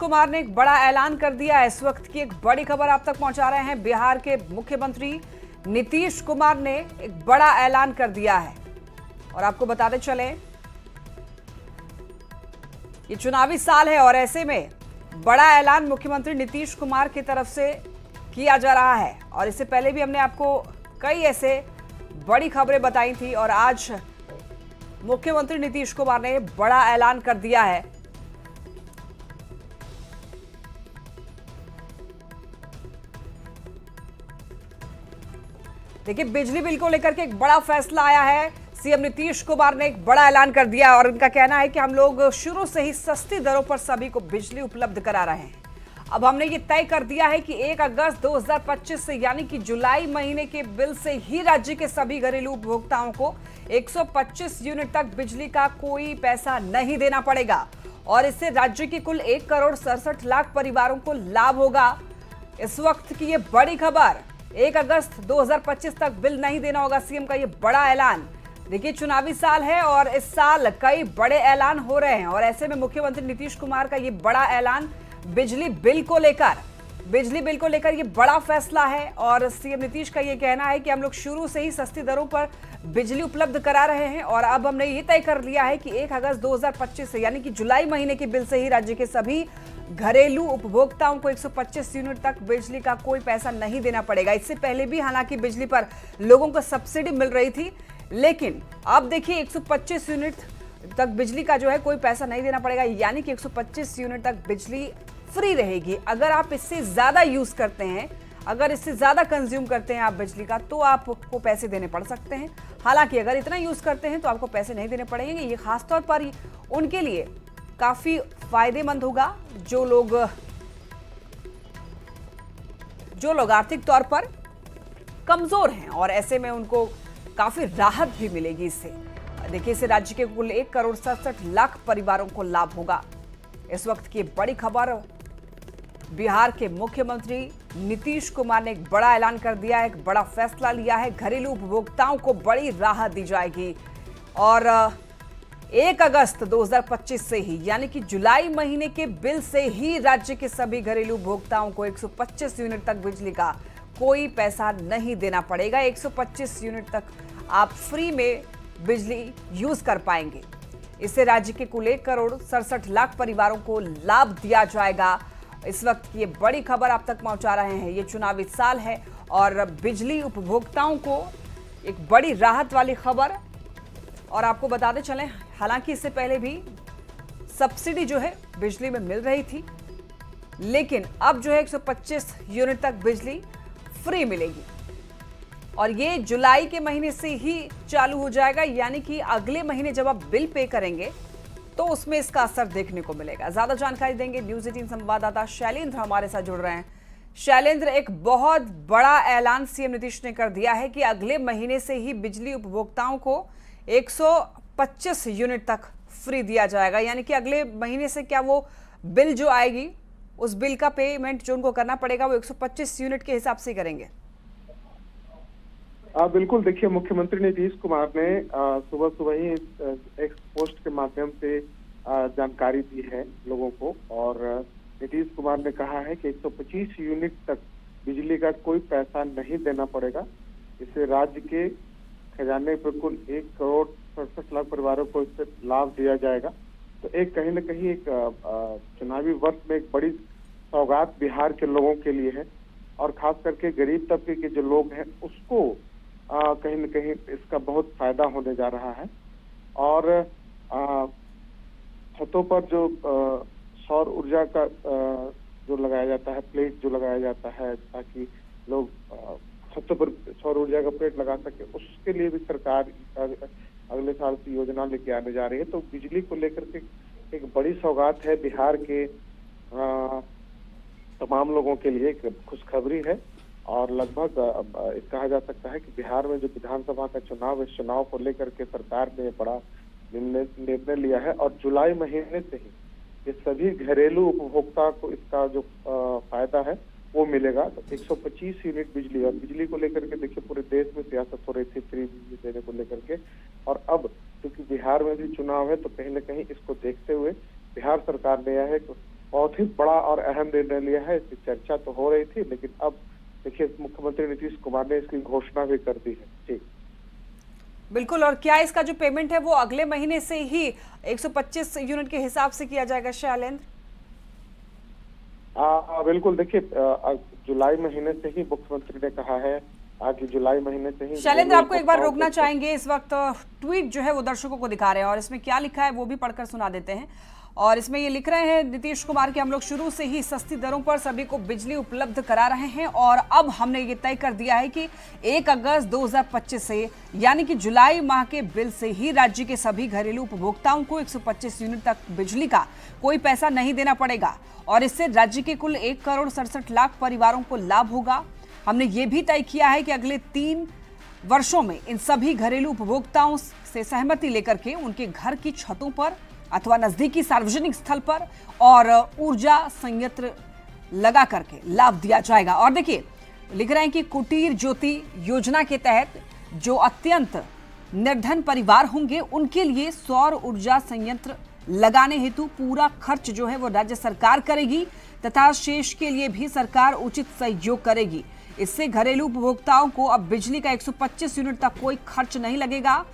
कुमार ने एक बड़ा ऐलान कर दिया है। इस वक्त की एक बड़ी खबर आप तक पहुंचा रहे हैं। बिहार के मुख्यमंत्री नीतीश कुमार ने एक बड़ा ऐलान कर दिया है और आपको बताते चले, ये चुनावी साल है और ऐसे में बड़ा ऐलान मुख्यमंत्री नीतीश कुमार की तरफ से किया जा रहा है। और इससे पहले भी हमने आपको कई ऐसे बड़ी खबरें बताई थी और आज मुख्यमंत्री नीतीश कुमार ने बड़ा ऐलान कर दिया है। देखिए, बिजली बिल को लेकर के एक बड़ा फैसला आया है। सीएम नीतीश कुमार ने एक बड़ा ऐलान कर दिया और उनका कहना है कि हम लोग शुरू से ही सस्ती दरों पर सभी को बिजली उपलब्ध करा रहे हैं। अब हमने ये तय कर दिया है कि 1 अगस्त 2025 से यानी कि जुलाई महीने के बिल से ही राज्य के सभी घरेलू उपभोक्ताओं को 125 यूनिट तक बिजली का कोई पैसा नहीं देना पड़ेगा और इससे राज्य के कुल 1,67,00,000 परिवारों को लाभ होगा। इस वक्त की ये बड़ी खबर, 1 अगस्त 2025 तक बिल नहीं देना होगा, सीएम का ये बड़ा ऐलान। देखिए, चुनावी साल है और इस साल कई बड़े ऐलान हो रहे हैं और ऐसे में मुख्यमंत्री नीतीश कुमार का ये बड़ा ऐलान बिजली बिल को लेकर ये बड़ा फैसला है। और सीएम नीतीश का ये कहना है कि हम लोग शुरू से ही सस्ती दरों पर बिजली उपलब्ध करा रहे हैं और अब हमने ये तय कर लिया है कि 1 अगस्त 2025 से यानी कि जुलाई महीने के बिल से ही राज्य के सभी घरेलू उपभोक्ताओं को 125 यूनिट तक बिजली का कोई पैसा नहीं देना पड़ेगा। इससे पहले भी हालांकि बिजली पर लोगों को सब्सिडी मिल रही थी, लेकिन अब देखिए 125 यूनिट तक बिजली का जो है कोई पैसा नहीं देना पड़ेगा, यानी कि 125 यूनिट तक बिजली फ्री रहेगी। अगर आप इससे ज्यादा यूज करते हैं, अगर इससे ज्यादा कंज्यूम करते हैं आप बिजली का, तो आपको पैसे देने पड़ सकते हैं। हालांकि अगर इतना यूज करते हैं तो आपको पैसे नहीं देने पड़ेंगे। ये खासतौर पर उनके लिए काफी फायदेमंद होगा जो लोग आर्थिक तौर पर कमजोर हैं और ऐसे में उनको काफी राहत भी मिलेगी इससे। देखिए, इससे राज्य के कुल 1,67,00,000 परिवारों को लाभ होगा। इस वक्त की बड़ी खबर, बिहार के मुख्यमंत्री नीतीश कुमार ने एक बड़ा ऐलान कर दिया है, एक बड़ा फैसला लिया है। घरेलू उपभोक्ताओं को बड़ी राहत दी जाएगी और 1 अगस्त 2025 से ही यानी कि जुलाई महीने के बिल से ही राज्य के सभी घरेलू उपभोक्ताओं को 125 यूनिट तक बिजली का कोई पैसा नहीं देना पड़ेगा। 125 यूनिट तक आप फ्री में बिजली यूज कर पाएंगे। इससे राज्य के कुल 1,67,00,000 परिवारों को लाभ दिया जाएगा। इस वक्त ये बड़ी खबर आप तक पहुंचा रहे हैं। ये चुनावी साल है और बिजली उपभोक्ताओं को एक बड़ी राहत वाली खबर। और आपको बताते चलें, हालांकि इससे पहले भी सब्सिडी जो है बिजली में मिल रही थी, लेकिन अब जो है 125 यूनिट तक बिजली फ्री मिलेगी और ये जुलाई के महीने से ही चालू हो जाएगा, यानी कि अगले महीने जब आप बिल पे करेंगे तो उसमें इसका असर देखने को मिलेगा। ज्यादा जानकारी देंगे न्यूज़ 18 संवाददाता शैलेंद्र हमारे साथ जुड़ रहे हैं। शैलेंद्र, एक बहुत बड़ा ऐलान सीएम नीतीश ने कर दिया है कि अगले महीने से ही बिजली उपभोक्ताओं को 125 यूनिट तक फ्री दिया जाएगा, यानी कि अगले महीने से क्या वो बिल जो आएगी उस बिल का पेमेंट जो उनको करना पड़ेगा वो 125 यूनिट के हिसाब से करेंगे। बिल्कुल, देखिए, मुख्यमंत्री नीतीश कुमार ने सुबह सुबह ही एक पोस्ट के माध्यम से जानकारी दी है लोगों को और नीतीश कुमार ने कहा है कि 125 यूनिट तक बिजली का कोई पैसा नहीं देना पड़ेगा। इससे राज्य के खजाने पर कुल 1,67,00,000 परिवारों को इससे लाभ दिया जाएगा। तो एक कहीं न कहीं एक चुनावी वर्ष में एक बड़ी सौगात बिहार के लोगों के लिए है और खास करके गरीब तबके के जो लोग हैं उसको कहीं न कहीं इसका बहुत फायदा होने जा रहा है। और छतों पर जो सौर ऊर्जा का जो लगाया जाता है, प्लेट जो लगाया जाता है ताकि लोग छतों पर सौर ऊर्जा का प्लेट लगा सके, उसके लिए भी सरकार अगले साल की योजना लेके आने जा रही है। तो बिजली को लेकर के एक बड़ी सौगात है बिहार के तमाम लोगों के लिए, एक खुशखबरी है। और लगभग कहा जा सकता है कि बिहार में जो विधानसभा का चुनाव है, इस चुनाव को लेकर के सरकार ने बड़ा निर्णय लिया है और जुलाई महीने से ही ये सभी घरेलू उपभोक्ता को इसका जो फायदा है वो मिलेगा। तो 125 यूनिट बिजली, और बिजली को लेकर के देखिए पूरे देश में सियासत हो रही थी फ्री बिजली देने को लेकर के, और अब क्योंकि बिहार में भी चुनाव है तो कहीं न कहीं इसको देखते हुए बिहार सरकार ने यह है बहुत ही बड़ा और अहम निर्णय लिया है। इसकी चर्चा तो हो रही थी, लेकिन अब देखिए मुख्यमंत्री नीतीश कुमार ने इसकी घोषणा भी कर दी है। जी बिल्कुल। और क्या इसका जो पेमेंट है वो अगले महीने से ही 125 यूनिट के हिसाब से किया जाएगा शैलेंद्र? बिल्कुल। देखिए जुलाई महीने से ही मुख्यमंत्री ने कहा है कि जुलाई महीने से ही। शैलेंद्र, आपको एक बार रोकना चाहेंगे। इस वक्त ट्वीट जो है वो दर्शकों को दिखा रहे हैं और इसमें क्या लिखा है वो भी पढ़कर सुना देते हैं। और इसमें ये लिख रहे हैं नीतीश कुमार कि हम लोग शुरू से ही सस्ती दरों पर सभी को बिजली उपलब्ध करा रहे हैं और अब हमने ये तय कर दिया है कि 1 अगस्त 2025 से यानी कि जुलाई माह के बिल से ही राज्य के सभी घरेलू उपभोक्ताओं को 125 यूनिट तक बिजली का कोई पैसा नहीं देना पड़ेगा और इससे राज्य के कुल 1,67,00,000 परिवारों को लाभ होगा। हमने ये भी तय किया है कि अगले 3 वर्षों में इन सभी घरेलू उपभोक्ताओं से सहमति लेकर के उनके घर की छतों पर अथवा नजदीकी सार्वजनिक स्थल पर और ऊर्जा संयंत्र लगा करके लाभ दिया जाएगा। और देखिए लिख रहे हैं कि कुटीर ज्योति योजना के तहत जो अत्यंत निर्धन परिवार होंगे उनके लिए सौर ऊर्जा संयंत्र लगाने हेतु पूरा खर्च जो है वो राज्य सरकार करेगी तथा शेष के लिए भी सरकार उचित सहयोग करेगी। इससे घरेलू उपभोक्ताओं को अब बिजली का 125 यूनिट तक कोई खर्च नहीं लगेगा।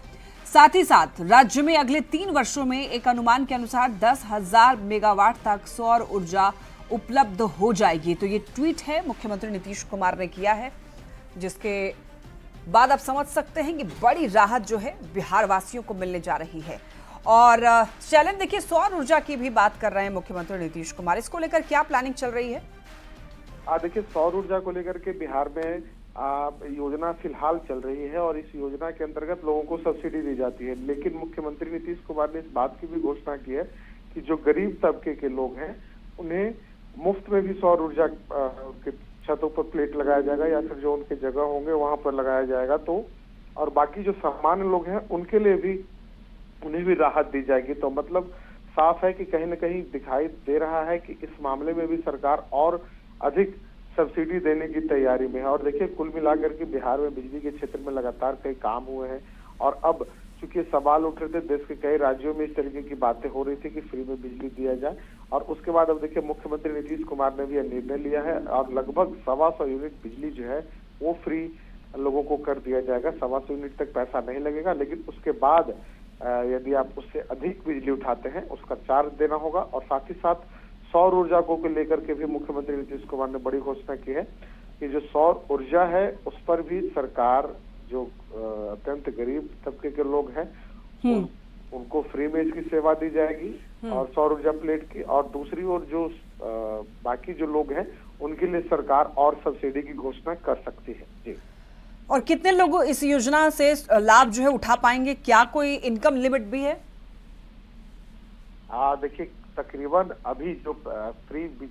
साथ ही साथ राज्य में अगले 3 वर्षों में एक अनुमान के अनुसार 10,000 मेगावाट तक सौर ऊर्जा उपलब्ध हो जाएगी। तो ये ट्वीट है मुख्यमंत्री नीतीश कुमार ने किया है, जिसके बाद आप समझ सकते हैं कि बड़ी राहत जो है बिहार वासियों को मिलने जा रही है। और शैलेंद्र, देखिए सौर ऊर्जा की भी बात कर रहे हैं मुख्यमंत्री नीतीश कुमार, इसको लेकर क्या प्लानिंग चल रही है? देखिए सौर ऊर्जा को लेकर के बिहार में योजना फिलहाल चल रही है और इस योजना के अंतर्गत लोगों को सब्सिडी दी जाती है। लेकिन मुख्यमंत्री नीतीश कुमार ने इस बात की भी घोषणा की है कि जो गरीब तबके के लोग हैं उन्हें मुफ्त में भी सौर ऊर्जा के छतों पर प्लेट लगाया जाएगा या फिर जो उनके जगह होंगे वहां पर लगाया जाएगा। तो और बाकी जो सामान्य लोग हैं उनके लिए भी उन्हें भी राहत दी जाएगी। तो मतलब साफ है कि कहीं ना कहीं दिखाई दे रहा है कि इस मामले में भी सरकार और अधिक सब्सिडी देने की तैयारी में है। और देखिए कुल मिलाकर के बिहार में बिजली के क्षेत्र में लगातार कई काम हुए हैं और अब चूंकि सवाल उठ रहे थे, देश के कई राज्यों में इस तरीके की बातें हो रही थी कि फ्री में बिजली दिया जाए और उसके बाद अब देखिए मुख्यमंत्री नीतीश कुमार ने भी यह निर्णय लिया है और लगभग 125 यूनिट बिजली जो है वो फ्री लोगों को कर दिया जाएगा। 125 यूनिट तक पैसा नहीं लगेगा, लेकिन उसके बाद यदि आप उससे अधिक बिजली उठाते हैं उसका चार्ज देना होगा। और साथ ही साथ सौर ऊर्जा को लेकर के भी मुख्यमंत्री नीतीश कुमार ने बड़ी घोषणा की है कि जो सौर ऊर्जा है उस पर भी सरकार जो अत्यंत गरीब तबके के लोग हैं उनको फ्री में इसकी सेवा दी जाएगी और सौर ऊर्जा प्लेट की। और दूसरी ओर जो बाकी जो लोग हैं उनके लिए सरकार और सब्सिडी की घोषणा कर सकती है। जी। और कितने लोग इस योजना से लाभ जो है उठा पाएंगे? क्या कोई इनकम लिमिट भी है? देखिए तकरीबन अभी जो फ्री बिजली